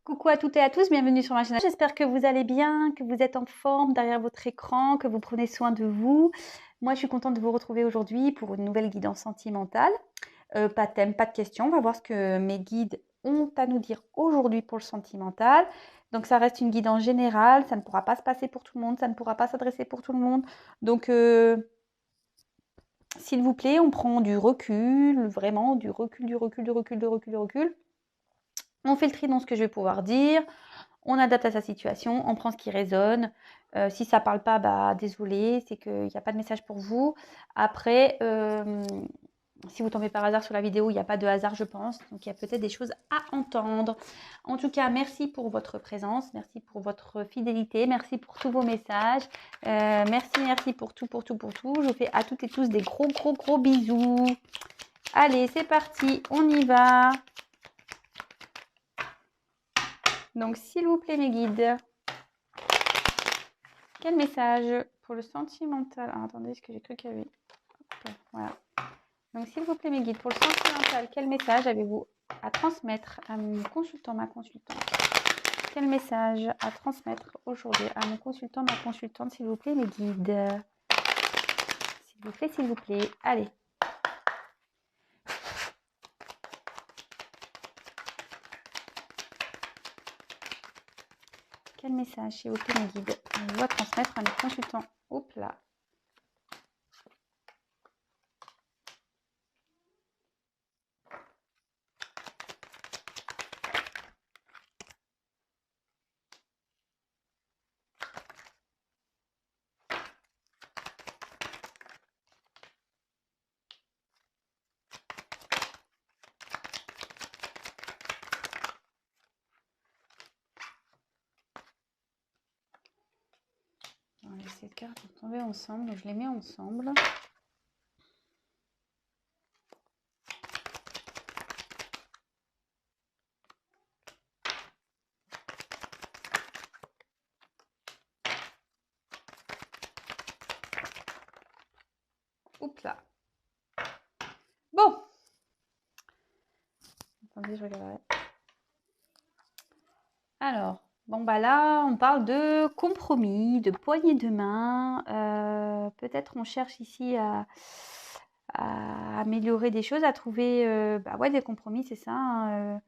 Coucou à toutes et à tous, bienvenue sur ma chaîne. J'espère que vous allez bien, que vous êtes en forme derrière votre écran, que vous prenez soin de vous. Moi, je suis contente de vous retrouver aujourd'hui pour une nouvelle guidance sentimentale. Pas de thème, pas de questions. On va voir ce que mes guides ont à nous dire aujourd'hui pour le sentimental. Donc, ça reste une guidance générale. Ça ne pourra pas se passer pour tout le monde. Ça ne pourra pas s'adresser pour tout le monde. Donc, s'il vous plaît, on prend du recul, vraiment du recul, du recul, du recul, du recul, du recul. On fait le tri dans ce que je vais pouvoir dire. On adapte à sa situation, on prend ce qui résonne. Si ça ne parle pas, bah désolé, c'est qu'il n'y a pas de message pour vous. Après, si vous tombez par hasard sur la vidéo, il n'y a pas de hasard, je pense. Donc, il y a peut-être des choses à entendre. En tout cas, merci pour votre présence. Merci pour votre fidélité. Merci pour tous vos messages. Merci pour tout, pour tout, pour tout. Je vous fais à toutes et tous des gros, gros, gros bisous. Allez, c'est parti. On y va. Donc, s'il vous plaît, mes guides, quel message pour le sentimental? Ah, attendez, est-ce que j'ai cru qu'il y avait... Okay, voilà. Donc, s'il vous plaît, mes guides, pour le sentimental, quel message avez-vous à transmettre à mon consultant, ma consultante? Quel message à transmettre aujourd'hui à mon consultant, ma consultante, s'il vous plaît, mes guides? S'il vous plaît. Allez. Quel message, s'il vous plaît, mes guides, avez-vous à transmettre à mes consultants? Hop là. Ces cartes vont tomber ensemble, donc je les mets ensemble. Oups là. Bon. Attendez, je regarderai. Alors, bon bah là, on parle de compromis, de poignée de main. Peut-être on cherche ici à améliorer des choses, à trouver bah ouais, des compromis, c'est ça. Hein,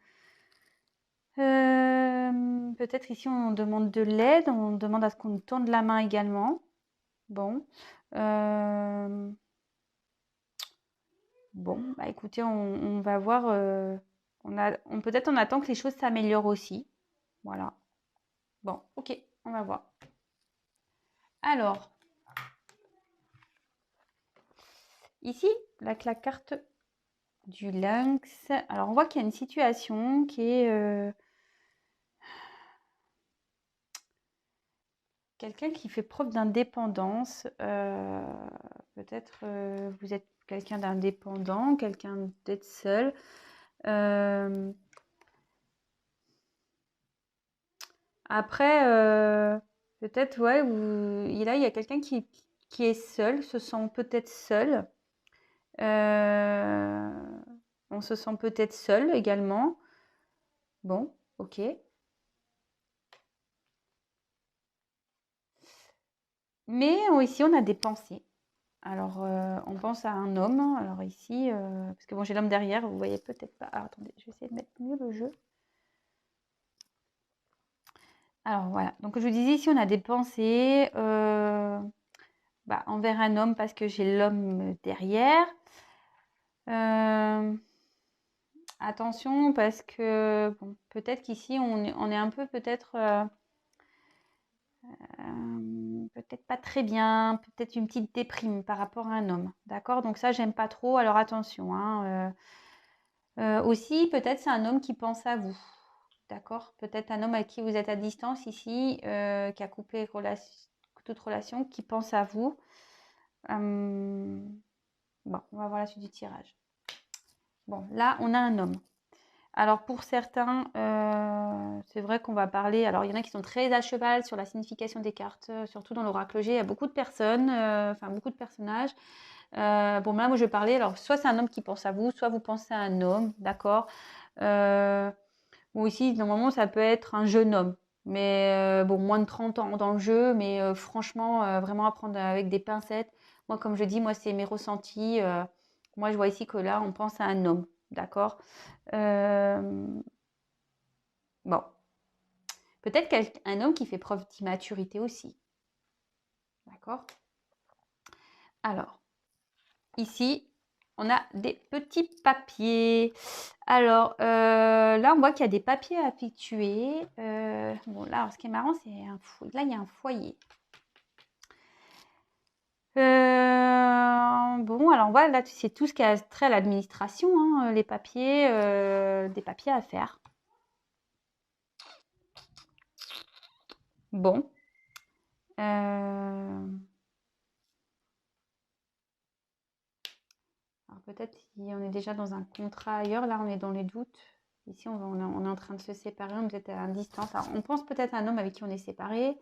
peut-être ici on demande de l'aide, on demande à ce qu'on nous tende la main également. Bon. Bon, bah écoutez, on va voir. Peut-être on attend que les choses s'améliorent aussi. Voilà. Bon, ok, on va voir. Alors, ici, la carte du lynx. Alors, on voit qu'il y a une situation qui est quelqu'un qui fait preuve d'indépendance. Peut-être vous êtes quelqu'un d'indépendant, quelqu'un d'être seul. Après, peut-être, ouais, là, il y a quelqu'un qui est seul, se sent peut-être seul. On se sent peut-être seul également. Bon, ok. Mais ici, on a des pensées. Alors, on pense à un homme. Alors ici, parce que bon, j'ai l'homme derrière, vous voyez peut-être pas. Alors, attendez, je vais essayer de mettre mieux le jeu. Alors voilà, donc je vous disais, ici, on a des pensées envers un homme parce que j'ai l'homme derrière. Attention parce que bon, peut-être qu'ici, on est un peu peut-être peut-être pas très bien, peut-être une petite déprime par rapport à un homme. D'accord? Donc ça, j'aime pas trop. Alors attention. Hein, aussi, peut-être c'est un homme qui pense à vous. D'accord? Peut-être un homme avec qui vous êtes à distance ici, qui a coupé toute relation, qui pense à vous. Bon, on va voir la suite du tirage. Bon, là, on a un homme. Alors pour certains, c'est vrai qu'on va parler, alors il y en a qui sont très à cheval sur la signification des cartes, surtout dans l'oracle G, il y a beaucoup de personnes, enfin beaucoup de personnages. Bon là, moi je vais parler, alors soit c'est un homme qui pense à vous, soit vous pensez à un homme, d'accord. Ou ici, normalement, ça peut être un jeune homme. Mais bon, moins de 30 ans dans le jeu, mais franchement, vraiment à prendre avec des pincettes. Moi, comme je dis, moi, c'est mes ressentis. Moi, je vois ici que là, on pense à un homme. D'accord? Euh, bon, peut-être un homme qui fait preuve d'immaturité aussi. D'accord? Alors, ici, on a des petits papiers. Alors, là, on voit qu'il y a des papiers à effectuer. Bon, là, alors, ce qui est marrant, c'est là, il y a un foyer. Bon, alors on voit là, c'est tout ce qui a trait à l'administration, hein, les papiers, des papiers à faire. Bon. Alors peut-être si on est déjà dans un contrat ailleurs, là on est dans les doutes. Ici on est en train de se séparer, on est peut-être à distance. Alors, on pense peut-être à un homme avec qui on est séparé,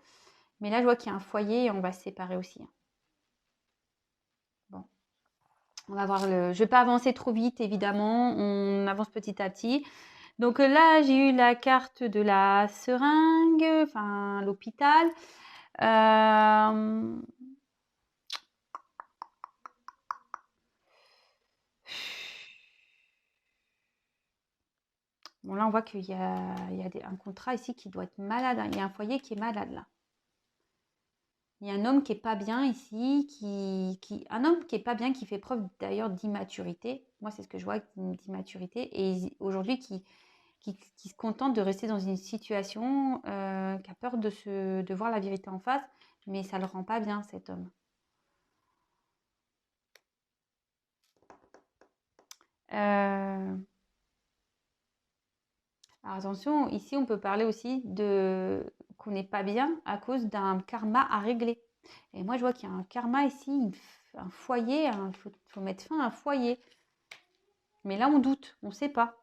mais là je vois qu'il y a un foyer et on va se séparer aussi. Bon, on va voir je ne vais pas avancer trop vite évidemment, on avance petit à petit. Donc là, j'ai eu la carte de la seringue, enfin l'hôpital. Bon, là, on voit qu'il y a, un contrat ici qui doit être malade. Il y a un foyer qui est malade là. Il y a un homme qui est pas bien ici, un homme qui est pas bien, qui fait preuve d'ailleurs d'immaturité. Moi, c'est ce que je vois, d'immaturité. Et aujourd'hui, qui se contente de rester dans une situation, qui a peur de voir la vérité en face, mais ça ne le rend pas bien, cet homme. Alors attention, ici on peut parler aussi de qu'on n'est pas bien à cause d'un karma à régler. Et moi je vois qu'il y a un karma ici, un foyer, il faut mettre fin à un foyer. Mais là on doute, on ne sait pas.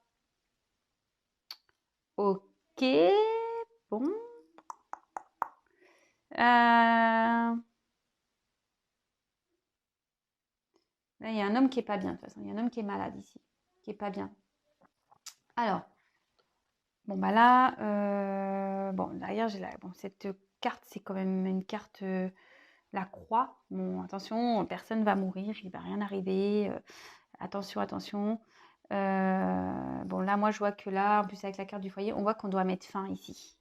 Ok, bon. Là il y a un homme qui est pas bien de toute façon, il y a un homme qui est malade ici, qui est pas bien. Alors, bon bah là, bon derrière j'ai cette carte, c'est quand même une carte, la croix. Bon attention, personne va mourir, il va rien arriver. Attention, attention. Bon là moi je vois que là, en plus avec la carte du foyer, on voit qu'on doit mettre fin ici.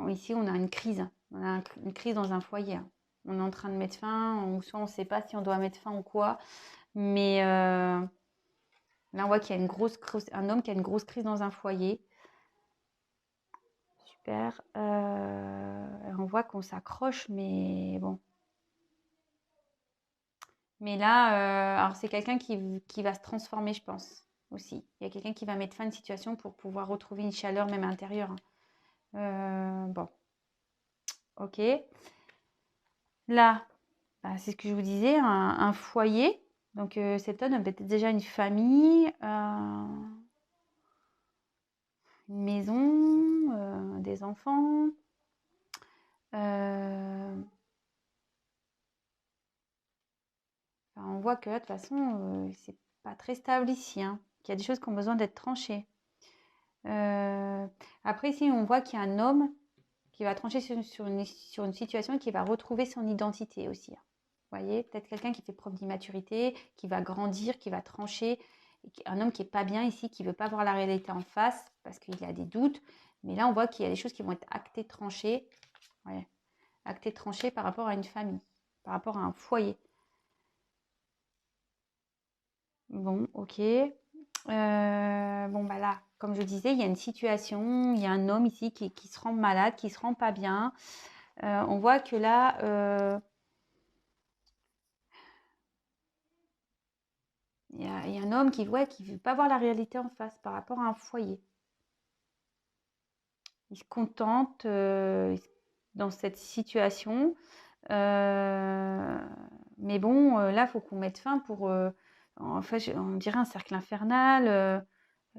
Ici on a une crise, on a une crise dans un foyer. On est en train de mettre fin, ou soit on ne sait pas si on doit mettre fin ou quoi. Mais là on voit qu'il y a un homme qui a une grosse crise dans un foyer. Super. On voit qu'on s'accroche, mais bon. Mais là, alors c'est quelqu'un qui va se transformer, je pense, aussi. Il y a quelqu'un qui va mettre fin à une situation pour pouvoir retrouver une chaleur même intérieure. Bon, ok. Là, bah, c'est ce que je vous disais, un foyer. Donc cet homme a peut-être déjà une famille, une maison, des enfants. On voit que là, de toute façon, c'est pas très stable ici, hein, qu'il y a des choses qui ont besoin d'être tranchées. Après, ici, on voit qu'il y a un homme qui va trancher sur une situation et qui va retrouver son identité aussi, hein. Vous voyez, peut-être quelqu'un qui fait preuve d'immaturité, qui va grandir, qui va trancher. Un homme qui n'est pas bien ici, qui ne veut pas voir la réalité en face parce qu'il a des doutes. Mais là, on voit qu'il y a des choses qui vont être actées, tranchées. Ouais. Actées, tranchées par rapport à une famille, par rapport à un foyer. Bon, ok. Bon, bah là, comme je disais, il y a une situation, il y a un homme ici qui se rend malade, qui se rend pas bien. On voit que là, il y a un homme qui veut pas voir la réalité en face par rapport à un foyer. Il se contente dans cette situation. Mais bon, là, il faut qu'on mette fin pour... en fait, on dirait un cercle infernal.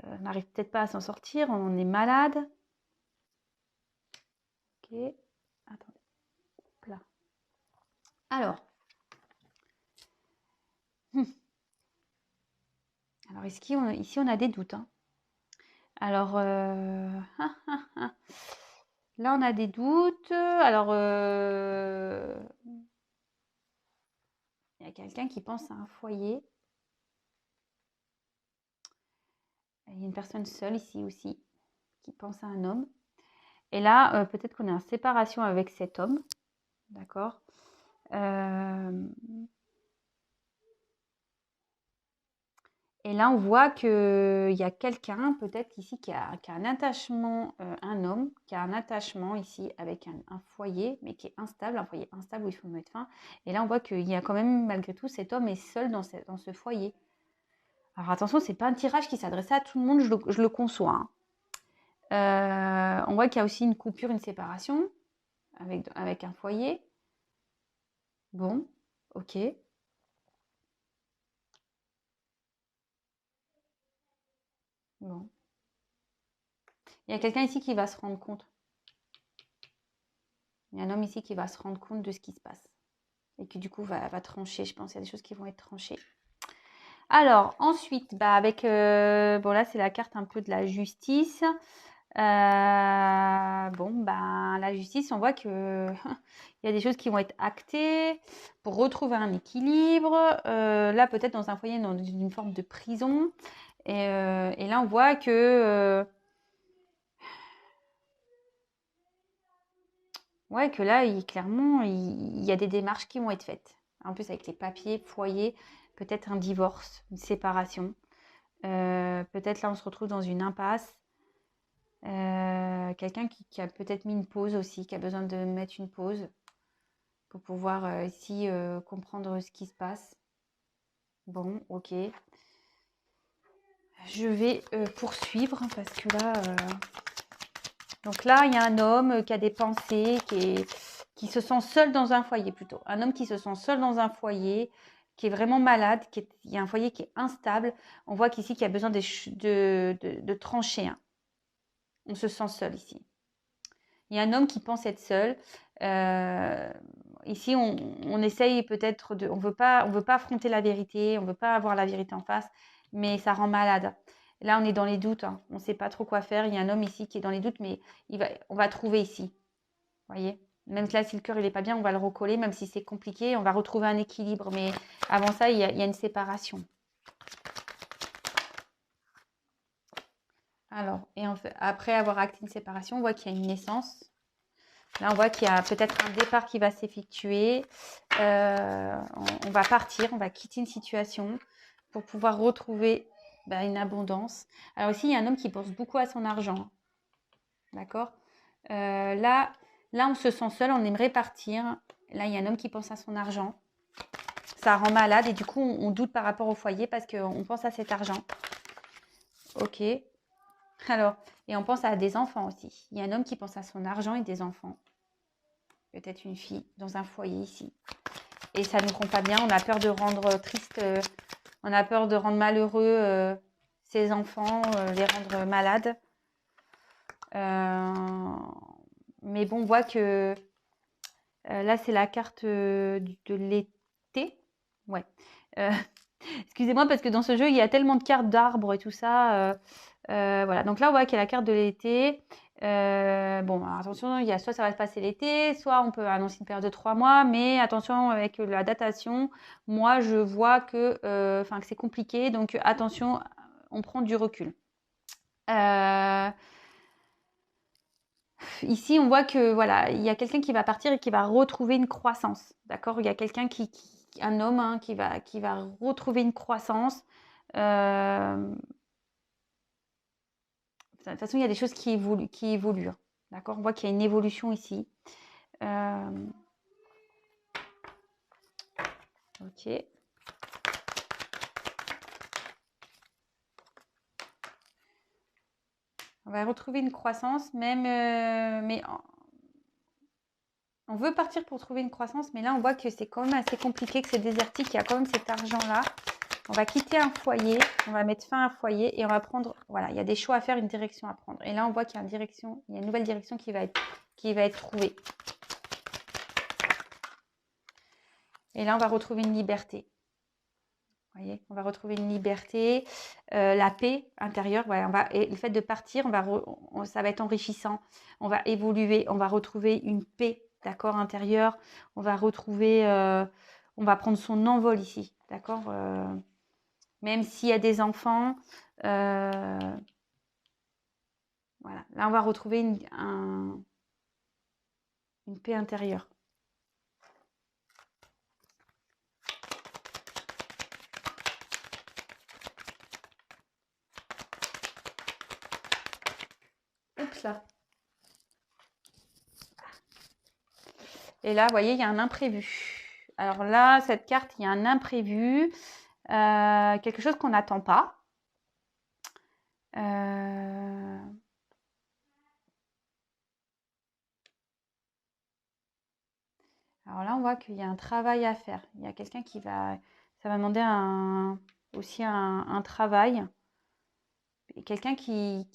On n'arrive peut-être pas à s'en sortir, on est malade. Ok, attendez. Hop là. Alors, Alors, ici, on a des doutes, hein. Alors, là, on a des doutes. Alors, il y a quelqu'un qui pense à un foyer. Il y a une personne seule ici aussi qui pense à un homme. Et là, peut-être qu'on est en séparation avec cet homme. D'accord. Et là, on voit qu'il y a quelqu'un, peut-être ici, qui a un attachement, un homme, qui a un attachement ici avec un foyer, mais qui est instable, un foyer instable où il faut mettre fin. Et là, on voit qu'il y a quand même, malgré tout, cet homme est seul dans ce foyer. Alors attention, ce n'est pas un tirage qui s'adressait à tout le monde, je le conçois, hein. On voit qu'il y a aussi une coupure, une séparation avec un foyer. Bon, ok. Bon. Il y a quelqu'un ici qui va se rendre compte. Il y a un homme ici qui va se rendre compte de ce qui se passe. Et qui du coup va trancher, je pense. Il y a des choses qui vont être tranchées. Alors, ensuite, avec... bon, là, c'est la carte un peu de la justice. La justice, on voit que il y a des choses qui vont être actées pour retrouver un équilibre. Là, peut-être dans un foyer, dans une forme de prison. Et là, on voit que... ouais, que là, clairement, il y a des démarches qui vont être faites. En plus, avec les papiers, foyer, peut-être un divorce, une séparation. Peut-être là, on se retrouve dans une impasse. Quelqu'un qui a peut-être mis une pause aussi, qui a besoin de mettre une pause pour pouvoir ici comprendre ce qui se passe. Bon, ok. Je vais poursuivre parce que là... Donc là, il y a un homme qui a des pensées, qui se sent seul dans un foyer plutôt. Un homme qui se sent seul dans un foyer, qui est vraiment malade, il y a un foyer qui est instable. On voit qu'ici, qu'il y a besoin de trancher, hein. On se sent seul ici. Il y a un homme qui pense être seul. Ici, on essaye peut-être de... On veut pas affronter la vérité, on ne veut pas avoir la vérité en face, mais ça rend malade. Là, on est dans les doutes, hein. On ne sait pas trop quoi faire. Il y a un homme ici qui est dans les doutes, mais on va trouver ici. Vous voyez? Même là, si le cœur n'est pas bien, on va le recoller, même si c'est compliqué, on va retrouver un équilibre. Mais avant ça, il y a une séparation. Alors, après avoir acté une séparation, on voit qu'il y a une naissance. Là, on voit qu'il y a peut-être un départ qui va s'effectuer. On va partir, on va quitter une situation pour pouvoir retrouver une abondance. Alors ici, il y a un homme qui pense beaucoup à son argent. D'accord. Là, on se sent seul, on aimerait partir. Là, il y a un homme qui pense à son argent. Ça rend malade et du coup, on doute par rapport au foyer parce qu'on pense à cet argent. Ok. Alors, et on pense à des enfants aussi. Il y a un homme qui pense à son argent et des enfants. Peut-être une fille dans un foyer ici. Et ça ne nous rend pas bien. On a peur de rendre triste, on a peur de rendre malheureux ses enfants, les rendre malades. Mais bon, on voit que là, c'est la carte de l'été. Ouais. Excusez-moi parce que dans ce jeu, il y a tellement de cartes d'arbres et tout ça. Voilà. Donc là, on voit qu'il y a la carte de l'été. Bon, alors attention, il y a soit ça va se passer l'été, soit on peut annoncer une période de 3 mois, mais attention avec la datation, moi je vois que c'est compliqué, donc attention, on prend du recul. Ici, on voit que voilà, il y a quelqu'un qui va partir et qui va retrouver une croissance, d'accord? Il y a quelqu'un un homme hein, qui va retrouver une croissance. De toute façon, il y a des choses qui évoluent. D'accord? On voit qu'il y a une évolution ici. Ok. On va retrouver une croissance, même, mais on veut partir pour trouver une croissance, mais là, on voit que c'est quand même assez compliqué, que c'est désertique. Il y a quand même cet argent-là. On va quitter un foyer, on va mettre fin à un foyer et on va prendre, voilà, il y a des choix à faire, une direction à prendre. Et là, on voit qu'il y a une nouvelle direction qui va être trouvée. Et là, on va retrouver une liberté. Voyez, on va retrouver une liberté, la paix intérieure. Voilà, et le fait de partir, ça va être enrichissant. On va évoluer, on va retrouver une paix, d'accord, intérieure. On va retrouver, on va prendre son envol ici, d'accord. Même s'il y a des enfants, voilà. Là, on va retrouver une paix intérieure. Oups là. Et là, vous voyez, il y a un imprévu. Alors là, cette carte, il y a un imprévu, quelque chose qu'on n'attend pas. Alors là, on voit qu'il y a un travail à faire. Il y a quelqu'un ça va demander aussi un travail. Et quelqu'un qui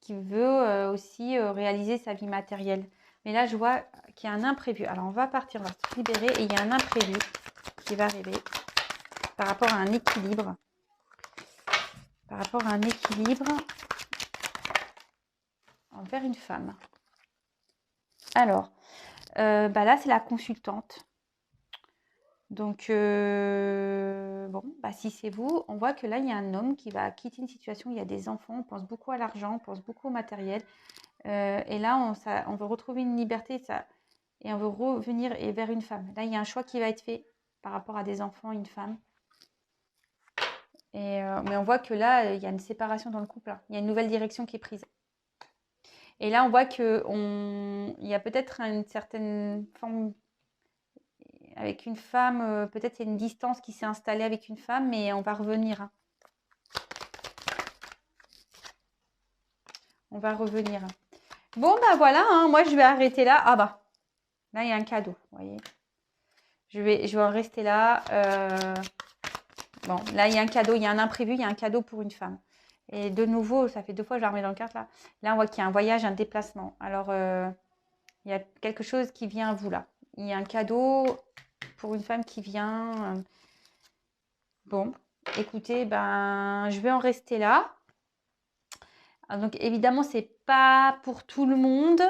veut aussi réaliser sa vie matérielle. Mais là, je vois qu'il y a un imprévu. Alors, on va partir, on va se libérer et il y a un imprévu qui va arriver par rapport à un équilibre. Par rapport à un équilibre envers une femme. Alors, là, c'est la consultante. Donc, bon, si c'est vous, on voit que là, il y a un homme qui va quitter une situation où il y a des enfants, on pense beaucoup à l'argent, on pense beaucoup au matériel. Et là, on veut retrouver une liberté et on veut revenir vers une femme. Là, il y a un choix qui va être fait par rapport à des enfants, une femme. Mais on voit que là, il y a une séparation dans le couple. Il y a une nouvelle direction qui est prise. Et là, on voit qu'il y a peut-être une certaine forme avec une femme, peut-être il y a une distance qui s'est installée avec une femme, mais on va revenir. Hein. On va revenir. Bon, voilà, hein, moi je vais arrêter là. Ah là il y a un cadeau, vous voyez. Je vais en rester là. Bon, là il y a un cadeau, il y a un imprévu, il y a un cadeau pour une femme. Et de nouveau, ça fait 2 fois que je la remets dans le carte là. Là, on voit qu'il y a un voyage, un déplacement. Alors, il y a quelque chose qui vient à vous là. Il y a un cadeau pour une femme qui vient. Bon, écoutez, je vais en rester là. Donc évidemment, c'est pas pour tout le monde.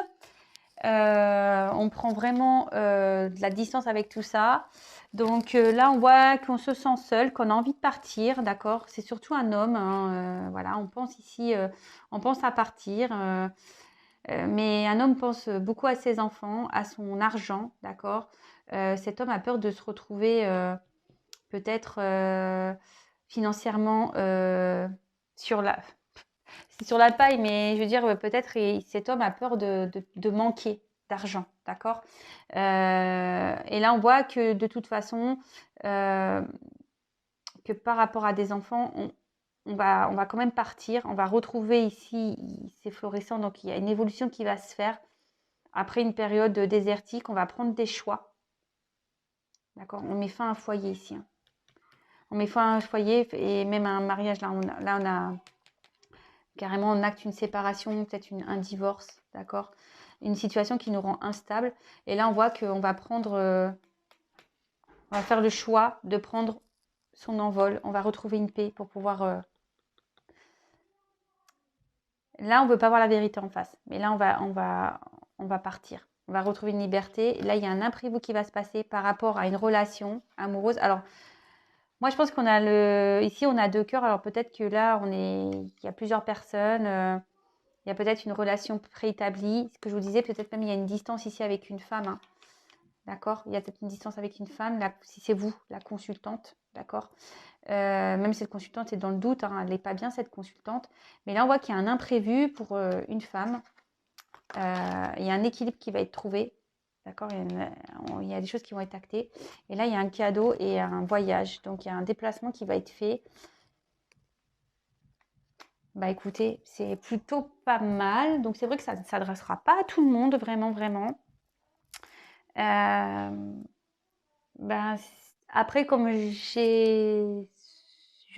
On prend vraiment de la distance avec tout ça. Donc là, on voit qu'on se sent seul, qu'on a envie de partir, d'accord. C'est surtout un homme. Hein, voilà, on pense ici, on pense à partir. Mais un homme pense beaucoup à ses enfants, à son argent, d'accord. Cet homme a peur de se retrouver peut-être financièrement sur la paille, mais je veux dire, peut-être cet homme a peur de manquer d'argent, d'accord. Et là, on voit que de toute façon, que par rapport à des enfants, on va quand même partir. On va retrouver ici, c'est florissant, donc il y a une évolution qui va se faire. Après une période désertique, on va prendre des choix. D'accord. On met fin à un foyer ici. Hein. On met fin à un foyer et même à un mariage. Là, on a carrément, on acte une séparation, peut-être un divorce. D'accord. Une situation qui nous rend instable. Et là, on voit qu'on va prendre... on va faire le choix de prendre son envol. On va retrouver une paix pour pouvoir... Là, on ne veut pas voir la vérité en face. Mais là, on va partir. On va retrouver une liberté. Là, il y a un imprévu qui va se passer par rapport à une relation amoureuse. Alors, moi, je pense qu'on a ici, on a 2 cœurs. Alors, peut-être que là, il y a plusieurs personnes. Il y a peut-être une relation préétablie. Ce que je vous disais, peut-être même il y a une distance ici avec une femme. Hein. D'accord. Il y a peut-être une distance avec une femme. Là, si c'est vous, la consultante. D'accord. Même si cette consultante est dans le doute, hein, elle n'est pas bien cette consultante. Mais là, on voit qu'il y a un imprévu pour une femme. Il y a un équilibre qui va être trouvé. D'accord, il y a des choses qui vont être actées. Et là, il y a un cadeau et un voyage. Donc, il y a un déplacement qui va être fait. Écoutez, c'est plutôt pas mal. Donc, c'est vrai que ça ne s'adressera pas à tout le monde, vraiment, vraiment. Après, comme je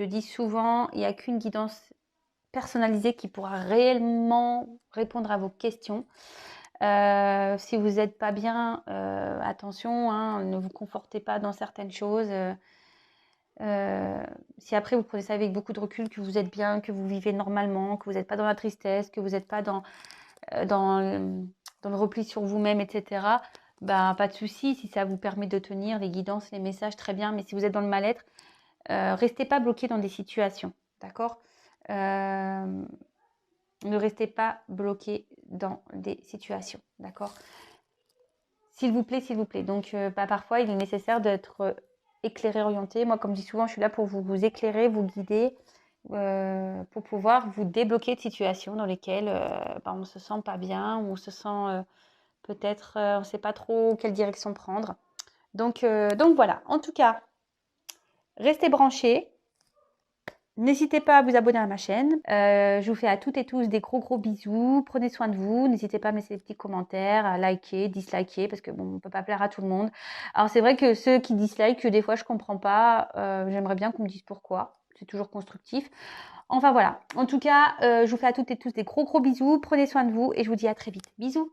dis souvent, il n'y a qu'une guidance personnalisée qui pourra réellement répondre à vos questions. Si vous n'êtes pas bien, attention, hein, ne vous confortez pas dans certaines choses. Si après vous prenez ça avec beaucoup de recul, que vous êtes bien, que vous vivez normalement, que vous n'êtes pas dans la tristesse, que vous n'êtes pas dans le repli sur vous-même, etc., bah, pas de souci. Si ça vous permet de tenir les guidances, les messages, très bien. Mais si vous êtes dans le mal-être, restez pas bloqué dans des situations, d'accord? Ne restez pas bloqué dans des situations, d'accord? S'il vous plaît, s'il vous plaît. Donc, parfois, il est nécessaire d'être éclairé, orienté. Moi, comme je dis souvent, je suis là pour vous éclairer, vous guider, pour pouvoir vous débloquer de situations dans lesquelles on ne se sent pas bien, ou on se sent peut-être, on ne sait pas trop quelle direction prendre. Donc voilà. En tout cas, restez branchés. N'hésitez pas à vous abonner à ma chaîne. Je vous fais à toutes et tous des gros bisous. Prenez soin de vous. N'hésitez pas à mettre des petits commentaires, à liker, disliker, parce que bon, on ne peut pas plaire à tout le monde. Alors c'est vrai que ceux qui dislikent, des fois je comprends pas. J'aimerais bien qu'on me dise pourquoi. C'est toujours constructif. Enfin voilà. En tout cas, je vous fais à toutes et tous des gros bisous. Prenez soin de vous et je vous dis à très vite. Bisous.